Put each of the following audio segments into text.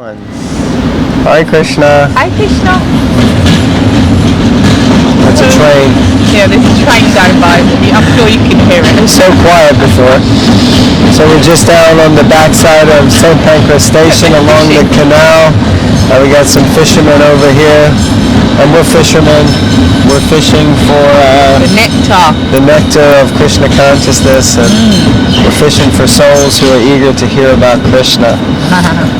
Hare Krishna. Hi Krishna. That's a train. Yeah, there's a train going by. I'm sure you can hear it. It was so quiet before. So we're just down on the backside of St. Pancras Station along the canal. We got some fishermen over here. And we're fishermen. We're fishing for the nectar of Krishna consciousness. And we're fishing for souls who are eager to hear about Krishna.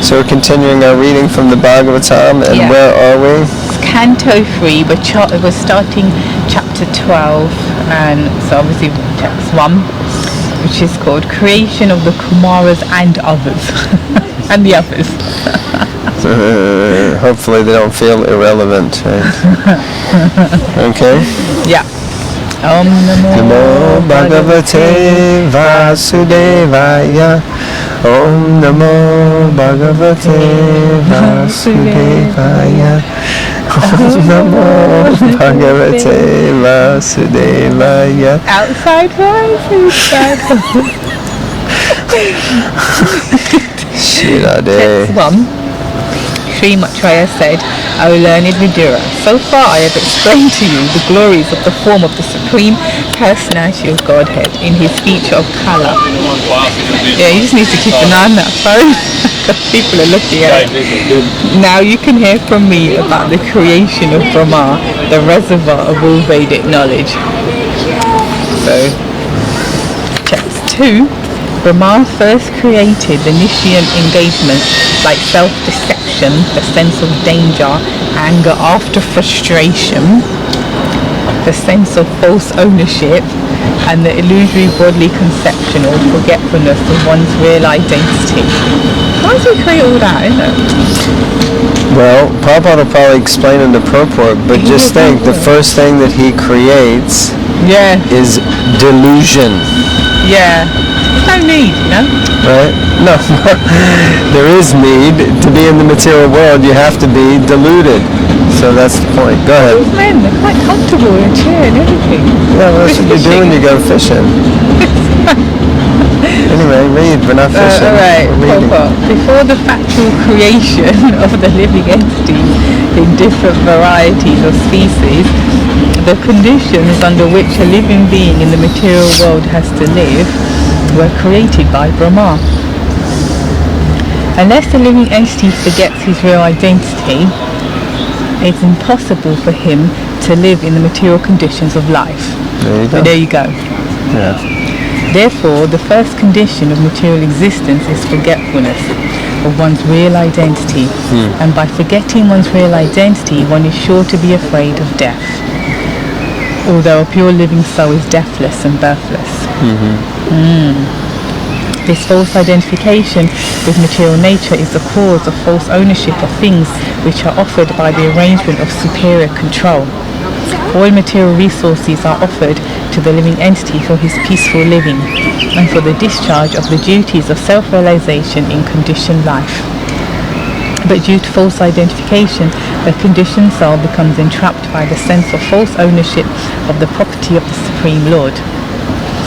So we're continuing our reading from the Bhagavatam. And where are we? Canto 3, but we're starting chapter 12, and so obviously text 1, which is called Creation of the Kumaras and Others. And the others. Hopefully they don't feel irrelevant, right? Okay? Yeah. Om Namo Bhagavate Vasudevaya. Om Namo Bhagavate Vasudevaya. Om Namo Bhagavate Vasudevaya. Outside voices. Shirade. Text 1. Sri Matraya said, O learned Vidura, so far I have explained to you the glories of the form of the Supreme Personality of Godhead in his feature of Kala. Yeah, you just need to keep an eye on that phone. People are looking at it. Now you can hear from me about the creation of Framar, the reservoir of all Vedic knowledge. So, text 2. Brahma first created the Nishian engagement like self-deception, the sense of danger, anger after frustration, the sense of false ownership, and the illusory bodily conception or forgetfulness of one's real identity. How does he create all that, isn't it? Well, Prabhupada will probably explain in the purport, but just think, the first thing that he creates is delusion. Yeah. There's no need, you know? Right? No. There is need. To be in the material world, you have to be deluded. So that's the point. Go ahead. These men, they're quite comfortable in a chair and everything. Yeah, well, that's what you do when you go fishing. Anyway, read. We're not fishing. Alright, before the factual creation of the living entities in different varieties of species, the conditions under which a living being in the material world has to live were created by Brahma. Unless the living entity forgets his real identity, it's impossible for him to live in the material conditions of life. There you go. So there you go. Yeah. Therefore, the first condition of material existence is forgetfulness of one's real identity. And by forgetting one's real identity, one is sure to be afraid of death. Although a pure living soul is deathless and birthless. This false identification with material nature is the cause of false ownership of things which are offered by the arrangement of superior control. All material resources are offered to the living entity for his peaceful living and for the discharge of the duties of self-realization in conditioned life. But due to false identification, the conditioned soul becomes entrapped by the sense of false ownership of the property of the Supreme Lord.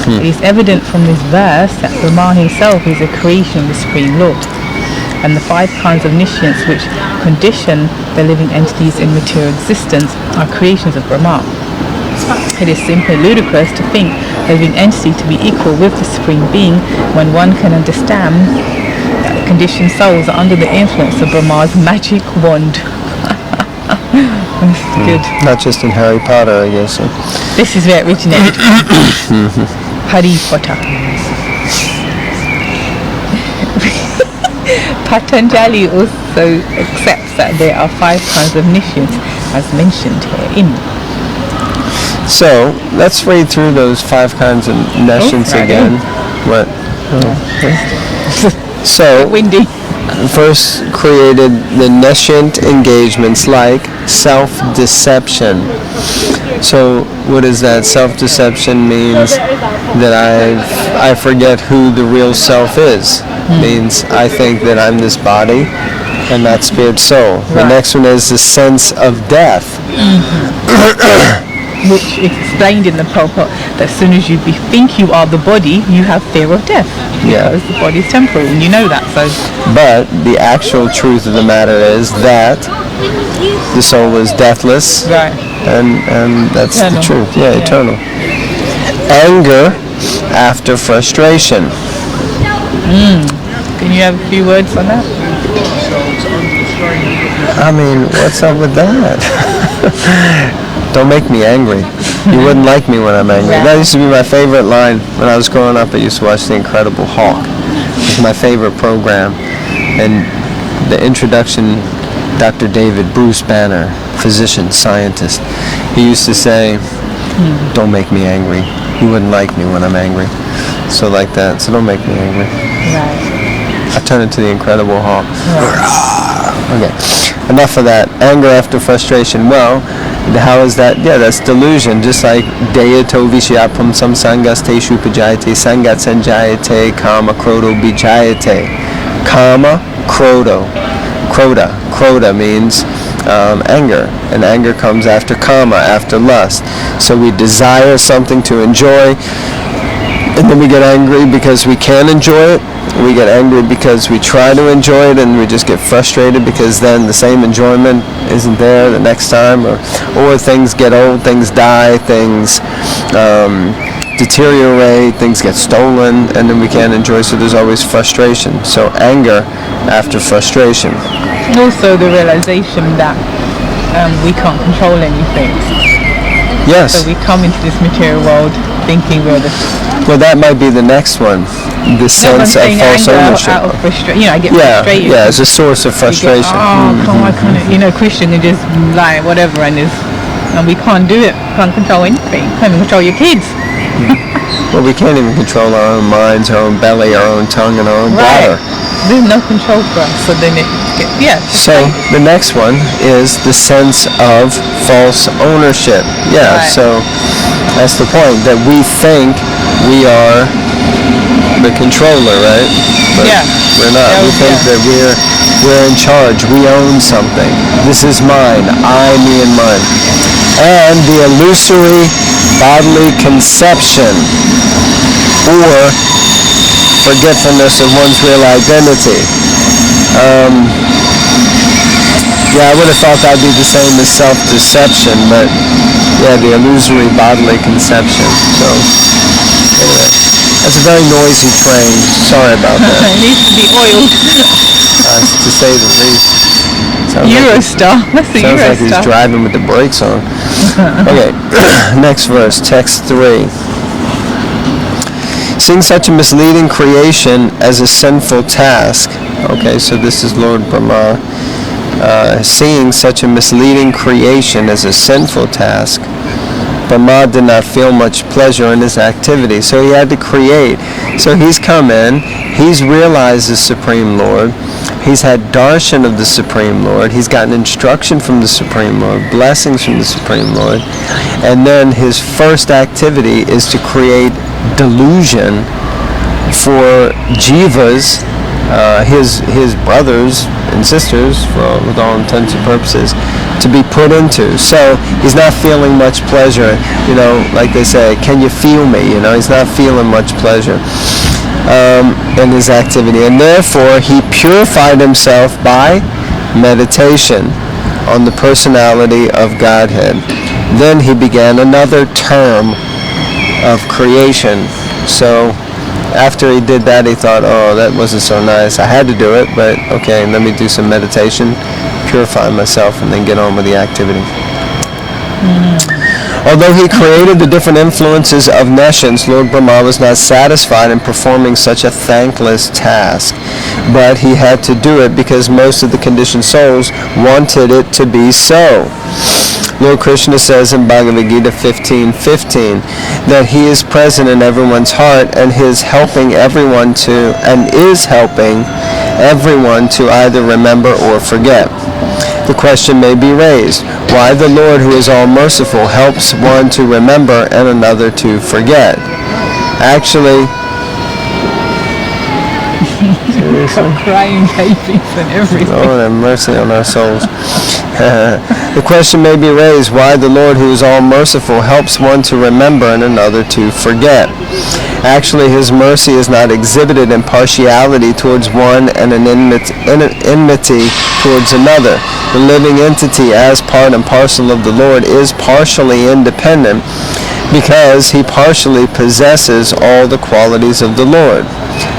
It is evident from this verse that Brahma himself is a creation of the Supreme Lord, and the 5 kinds of nishyants which condition the living entities in material existence are creations of Brahma. It is simply ludicrous to think the living entity to be equal with the Supreme Being when one can understand that the conditioned souls are under the influence of Brahma's magic wand. That's good. Not just in Harry Potter, I guess. This is where it originated. Harry Potter. Patanjali also accepts that there are 5 kinds of nishyants as mentioned herein. So, let's read through those 5 kinds of nishyants again. What? So, windy. First created the nescient engagements like self-deception. So what does that? Self-deception means that I forget who the real self is. Means I think that I'm this body and not spirit soul. The next one is the sense of death. which is explained in the purport that as soon as you think you are the body, you have fear of death. Yeah. Because the body is temporal, and you know that. So, but the actual truth of the matter is that the soul is deathless, right. and that's Eternal. the truth. Yeah, eternal. Anger after frustration. Can you have a few words on that? I mean, what's up with that? Don't make me angry. You wouldn't like me when I'm angry. That used to be my favorite line when I was growing up. I used to watch The Incredible Hulk. It was my favorite program. And the introduction, Dr. David Bruce Banner, physician, scientist, he used to say, don't make me angry. You wouldn't like me when I'm angry. So like that. So don't make me angry. Right. I turn into the Incredible Hulk. Okay, enough of that. Anger after frustration. Well, how is that? Yeah, that's delusion. Just like Deyato Vishyapam Sam Sangas Te Shupajayate Sangat Sanjayate Kama Kroto Bijayate. Kama Kroto. Krota means anger, and anger comes after kama, after lust. So we desire something to enjoy, and then we get angry because we can't enjoy it. We get angry because we try to enjoy it, and we just get frustrated because then the same enjoyment isn't there the next time, or things get old, things die, things deteriorate, things get stolen, and then we can't enjoy, so there's always frustration. So anger after frustration. Also the realization that we can't control anything. Yes. So we come into this material world thinking we're the... Well, that might be the next one. The sense of false ownership. Out of I get frustrated. Yeah, it's a source of frustration. I can't, Christian can just lie, whatever, and we can't do it. Can't control anything. Can't even control your kids. Well, we can't even control our own minds, our own belly, our own tongue, and our own bladder. There's no control for us. So then So the next one is the sense of false ownership. Yeah. Right. So that's the point, that we think we are the controller, right? But we're not. We think that we're in charge. We own something. This is mine. I, me, and mine. And the illusory bodily conception or forgetfulness of one's real identity. I would have thought that would be the same as self-deception, but the illusory bodily conception. So anyway, that's a very noisy train. Sorry about that. It needs to be oiled. To say the least. Eurostar. That's the Eurostar. Sounds like he's driving with the brakes on. Okay, next verse, text 3. Seeing such a misleading creation as a sinful task. Okay, so this is Lord Brahma. Seeing such a misleading creation as a sinful task, Brahma did not feel much pleasure in his activity, so he had to create. So he's come in, he's realized the Supreme Lord, he's had darshan of the Supreme Lord, he's gotten instruction from the Supreme Lord, blessings from the Supreme Lord, and then his first activity is to create delusion for jivas, his brothers and sisters, with all intents and purposes, to be put into. So he's not feeling much pleasure, like they say, can you feel me? He's not feeling much pleasure in his activity, and therefore he purified himself by meditation on the personality of Godhead. Then he began another term of creation. So after he did that, he thought, that wasn't so nice. I had to do it, but okay, let me do some meditation, purify myself, and then get on with the activity. Although he created the different influences of nescience, Lord Brahma was not satisfied in performing such a thankless task. But he had to do it because most of the conditioned souls wanted it to be so. Lord Krishna says in Bhagavad Gita 15:15 that he is present in everyone's heart and is helping everyone to either remember or forget. The question may be raised, why the Lord, who is all merciful, helps one to remember and another to forget? Actually, Crying babies and everything. Lord have mercy on our souls. The question may be raised why the Lord, who is all merciful, helps one to remember and another to forget. Actually, his mercy is not exhibited in partiality towards one and an enmity towards another. The living entity, as part and parcel of the Lord, is partially independent because he partially possesses all the qualities of the Lord.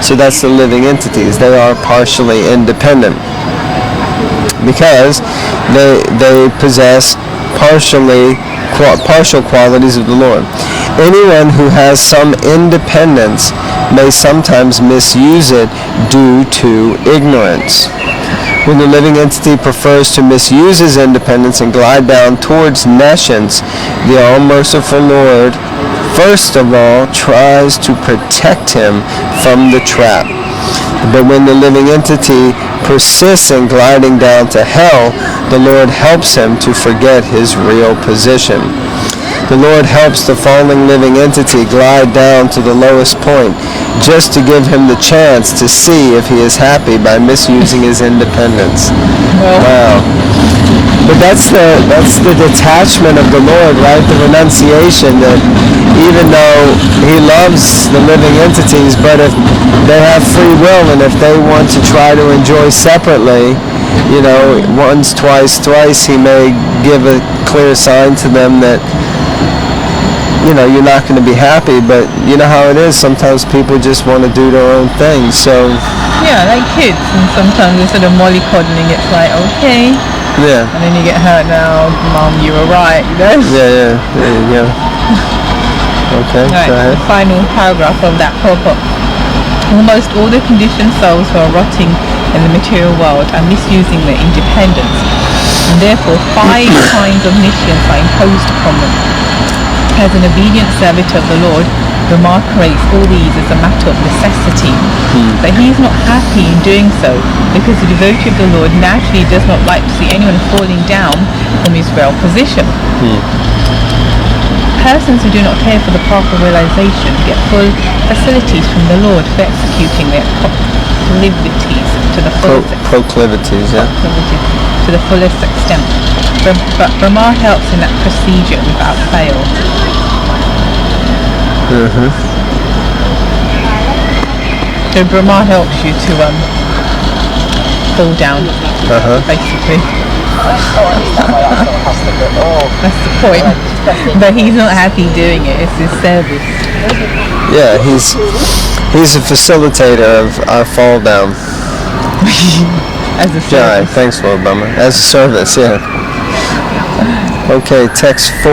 So that's the living entities. They are partially independent because they possess partial qualities of the Lord. Anyone who has some independence may sometimes misuse it due to ignorance. When the living entity prefers to misuse his independence and glide down towards nescience, the all-merciful Lord, first of all, tries to protect him from the trap. But when the living entity persists in gliding down to hell, the Lord helps him to forget his real position. The Lord helps the falling living entity glide down to the lowest point, just to give him the chance to see if he is happy by misusing his independence. Wow. But that's the detachment of the Lord, right? The renunciation that even though he loves the living entities, but if they have free will and if they want to try to enjoy separately, once, twice, thrice, he may give a clear sign to them that you're not going to be happy, but you know how it is. Sometimes people just want to do their own thing. So yeah, like kids, and sometimes instead of mollycoddling, it's like, okay. Yeah. And then you get hurt now, Mom, you were right, Yeah, there you go. Okay, right, go ahead. the final paragraph of that purport. Almost all the conditioned souls who are rotting in the material world are misusing their independence, and therefore 5 kinds of niscience are imposed upon them. As an obedient servitor of the Lord, Brahma creates all these as a matter of necessity. But he is not happy in doing so, because the devotee of the Lord naturally does not like to see anyone falling down from his real position. Persons who do not care for the path of realization get full facilities from the Lord for executing their proclivities to the fullest to the fullest extent. But Brahma helps in that procedure without fail. So Brahma helps you to fall down, basically. That's the point. But he's not happy doing it. It's his service. Yeah, he's a facilitator of our fall down. As a service. Yeah, thanks, Lord Brahma. As a service, yeah. Okay, text 4.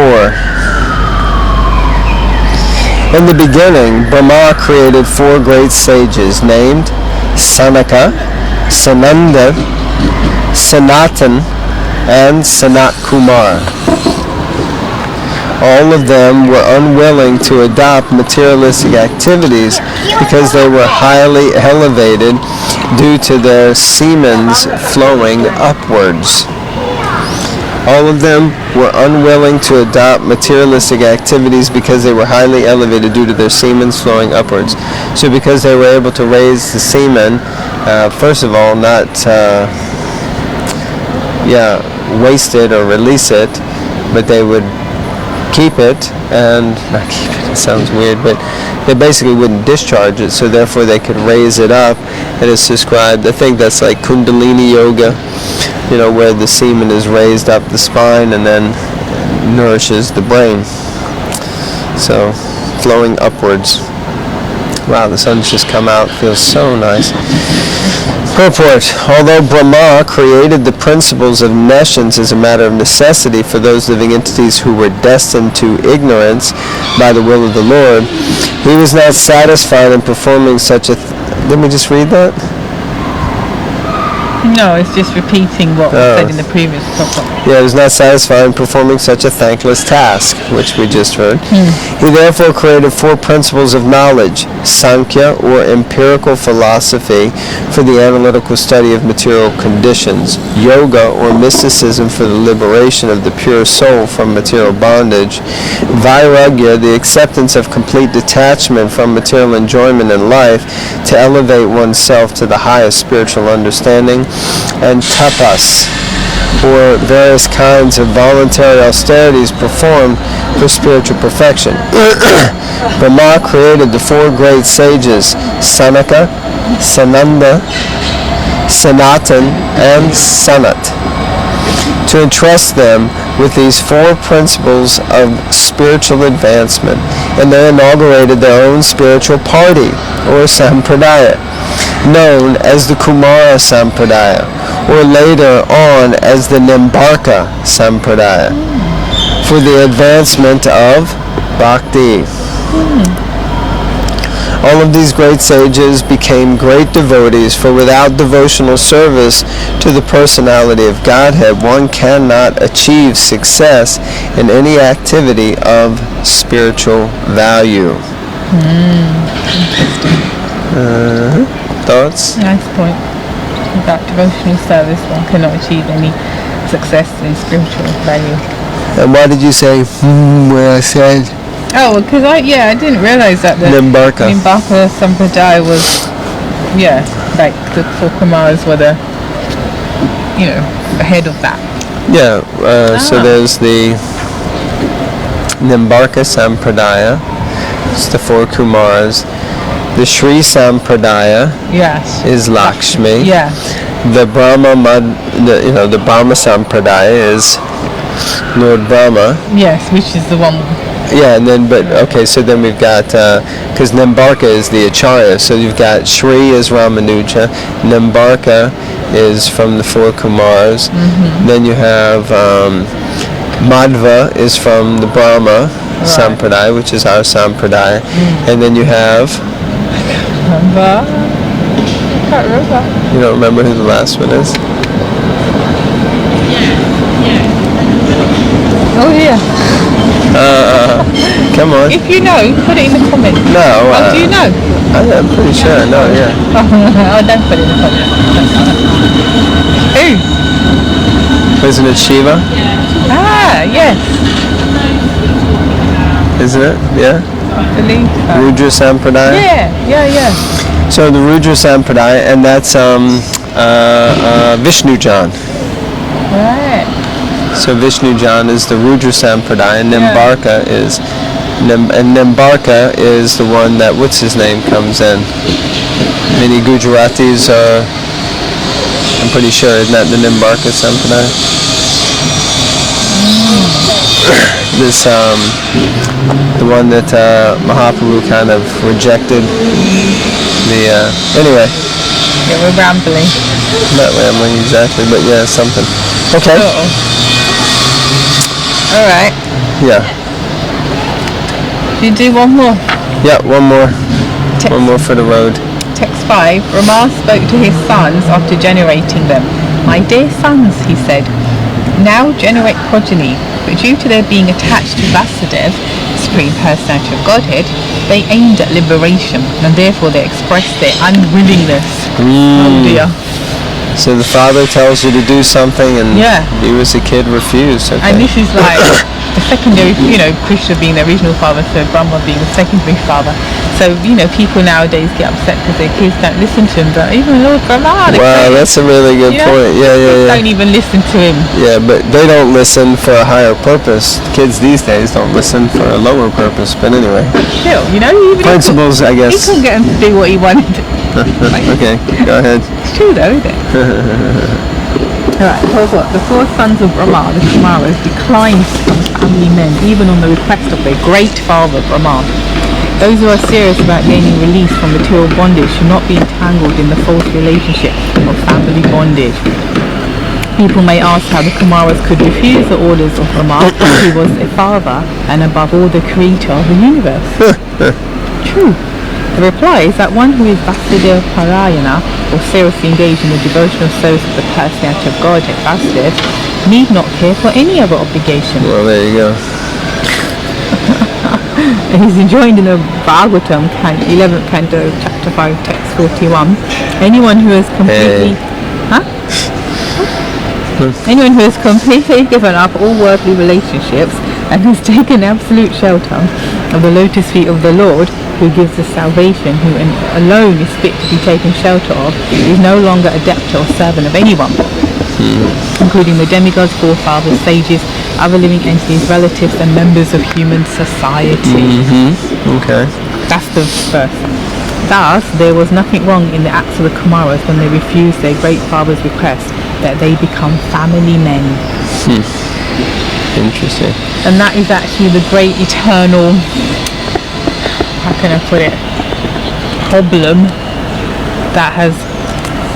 In the beginning, Brahma created 4 great sages named Sanaka, Sananda, Sanatan, and Sanat Kumar. All of them were unwilling to adopt materialistic activities because they were highly elevated due to their semens flowing upwards. All of them were unwilling to adopt materialistic activities because they were highly elevated due to their semens flowing upwards. So because they were able to raise the semen, first of all, not waste it or release it, but they would keep it, and not keep it, it sounds weird, but they basically wouldn't discharge it, so therefore they could raise it up. And it's described, I think that's like Kundalini Yoga, where the semen is raised up the spine and then nourishes the brain. So, flowing upwards. Wow, the sun's just come out. Feels so nice. Purport. Although Brahma created the principles of nescience as a matter of necessity for those living entities who were destined to ignorance by the will of the Lord, he was not satisfied in performing such a... Let me just read that. No, it's just repeating what was said in the previous program. Yeah, he was not satisfied in performing such a thankless task, which we just heard. He therefore created 4 principles of knowledge, Sankhya, or empirical philosophy, for the analytical study of material conditions, Yoga, or mysticism, for the liberation of the pure soul from material bondage, Vairagya, the acceptance of complete detachment from material enjoyment in life to elevate oneself to the highest spiritual understanding, and tapas, or various kinds of voluntary austerities performed for spiritual perfection. Brahma created the 4 great sages, Sanaka, Sananda, Sanatan, and Sanat, to entrust them with these 4 principles of spiritual advancement, and they inaugurated their own spiritual party, or sampradaya, known as the Kumara Sampradaya, or later on as the Nimbarka Sampradaya, for the advancement of Bhakti. All of these great sages became great devotees, for without devotional service to the personality of Godhead, one cannot achieve success in any activity of spiritual value. Thoughts? Nice point. Without devotional service, one cannot achieve any success in spiritual value. And why did you say, when I said? Oh, because I didn't realize that the Nimbarka Sampradaya was, like the 4 Kumaras were the, the head of that. Yeah, so there's the Nimbarka Sampradaya, it's the 4 Kumaras. The Sri Sampradaya is Lakshmi. Yeah. The Brahma, the Brahma Sampradaya is Lord Brahma. Yes, which is the one. Yeah, and then so then we've got because Nimbarka is the Acharya, so you've got Sri is Ramanuja, Nimbarka is from the 4 Kumars. Then you have Madhva is from the Brahma Sampradaya, which is our Sampradaya, and then you have. Can't remember. You don't remember who the last one is? Oh yeah. Come on. If you know, put it in the comments. No. Do you know? I'm pretty sure I know, yeah. Oh, don't put it in the comments. Who? Isn't it Shiva? Ah, yes. Isn't it? Yeah? I believe so. Rudra Sampradaya? Yeah. So the Rudra Sampradaya, and that's Vishnujan. Right. So Vishnujan is the Rudra Sampradaya, and Nimbarka is the one that, what's his name, comes in. Many Gujaratis are, I'm pretty sure, isn't that the Nimbarka Sampradaya? This, the one that Mahaprabhu kind of rejected. Anyway. Yeah, we're rambling. Not rambling exactly, but yeah, something. Okay. Alright. Yeah. You do one more? Yeah, one more. One more for the road. Text 5. Rama spoke to his sons after generating them. My dear sons, he said, now generate progeny, but due to their being attached to Vasudeva, Supreme Personality of Godhead, they aimed at liberation, and therefore they expressed their unwillingness. Oh dear. So the father tells you to do something, and you as a kid refuse. Okay. And this is like the secondary, Krishna being the original father, so Brahma being the secondary father. So, people nowadays get upset because their kids don't listen to him, but even Lord Brahma... Wow, that's a really good point. Yeah. Don't even listen to him. Yeah, but they don't listen for a higher purpose. Kids these days don't listen for a lower purpose, but anyway. Still, even principles, I guess. He couldn't get him to do what he wanted. Okay, go ahead. It's true though, isn't it? Alright, so what? The 4 sons of Brahma, the Kumaras, declined to become family men, even on the request of their great father, Brahma. Those who are serious about gaining release from material bondage should not be entangled in the false relationship of family bondage. People may ask how the Kumaras could refuse the orders of Brahma, as he was a father and above all the creator of the universe. True. The reply is that one who is Vasudeva Parayana, or seriously engaged in the devotional service of the personality of Godhead, Vasudev, need not care for any other obligation. Well, there you go. He's enjoined in the Bhagavatam, 11th canto, chapter 5, text 41. Anyone who has completely... Anyone who has completely given up all worldly relationships and has taken absolute shelter of the lotus feet of the Lord, who gives us salvation, who alone is fit to be taken shelter of, is no longer a debtor or servant of anyone, including the demigods, forefathers, sages, other living entities, relatives, and members of human society. Okay. That's the verse. Thus, there was nothing wrong in the acts of the Kumaras when they refused their great father's request that they become family men. Interesting. And that is actually the great eternal, how can I put it, problem that has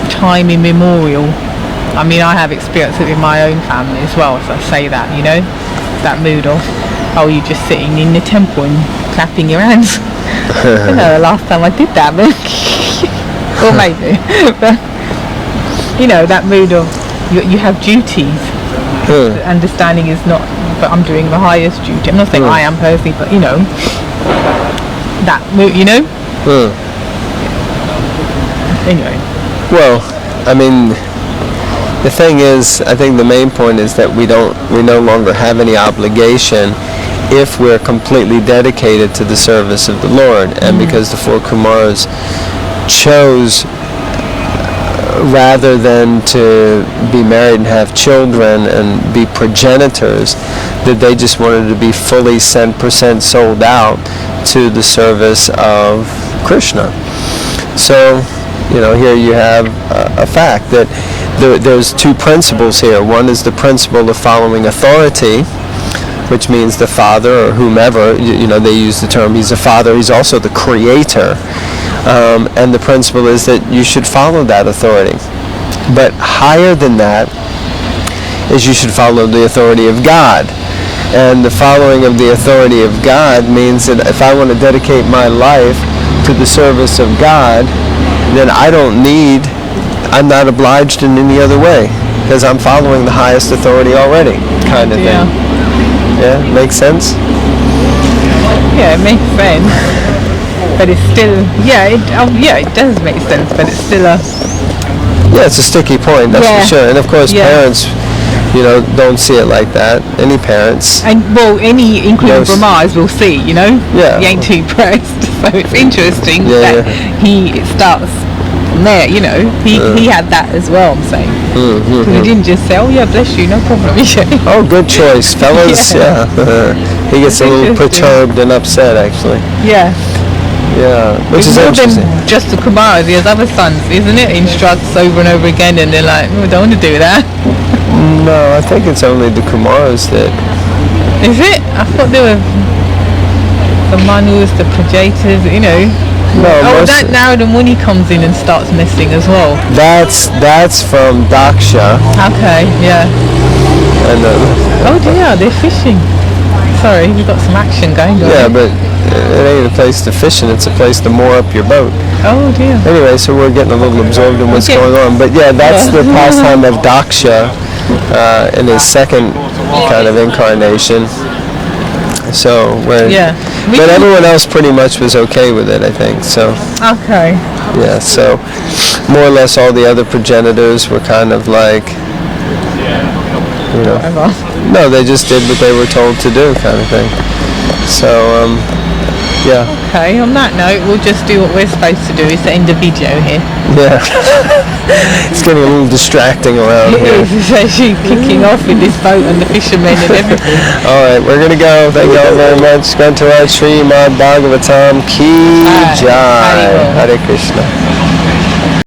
time immemorial. I mean, I have experienced it in my own family as well, so I say that, you know, that mood of, oh, you're just sitting in the temple and clapping your hands. I don't know the last time I did that, but or maybe, but you know, that mood of you have duties. The understanding is not, but I'm doing the highest duty. I'm not saying I am personally, but you know, that mood, you know. Anyway. Well, I mean, the thing is, I think the main point is that we no longer have any obligation if we're completely dedicated to the service of the Lord. And because the four Kumaras chose, rather than to be married and have children and be progenitors, that they just wanted to be fully 100% sold out to the service of Krishna. So, you know, here you have a fact that there's two principles here. One is the principle of following authority, which means the father or whomever, you know, they use the term, he's a father, he's also the creator. And the principle is that you should follow that authority. But higher than that is you should follow the authority of God. And the following of the authority of God means that if I want to dedicate my life to the service of God, then I'm not obliged in any other way, because I'm following the highest authority already, kind of thing. Yeah, makes sense? Yeah, it makes sense. But it's still, it does make sense, but it's still a... Yeah, it's a sticky point, that's for sure. And of course, parents, you know, don't see it like that. Any parents. And, well, including Brahmas, will see, you know? Yeah. He ain't too pressed. So it's interesting that he starts from there, you know? He had that as well, I'm saying. Because he didn't just say, oh, yeah, bless you, no problem. Oh, good choice, fellas. Yeah. He gets a little perturbed and upset, actually. Yeah. Yeah, which is interesting. More than just the Kumaras, he has other sons, isn't it? Instructs over and over again, and they're like, oh, I don't want to do that. No, I think it's only the Kumaras that... Is it? I thought they were the Manus, the Prajatas, you know. No, that Narada Muni comes in and starts messing as well. That's from Daksha. Okay, yeah. And, oh dear, they're fishing. Sorry, we've got some action going on. Yeah, but it ain't a place to fish in, it's a place to moor up your boat. Oh dear. Anyway, so we're getting a little absorbed in what's going on. But yeah, that's the pastime of Daksha in his second kind of incarnation. So, but everyone else pretty much was okay with it, I think. So. Okay. Yeah, so more or less all the other progenitors were kind of like, you know, no, they just did what they were told to do, kind of thing. So, yeah. Okay, on that note, we'll just do what we're supposed to do, is to end the video here. Yeah. It's getting a little distracting around here. It is, it's actually kicking off with this boat and the fishermen and everything. Alright, we're going to go. Thank you all very much. Srimad Bhagavatam Ki Jai. Hare Krishna.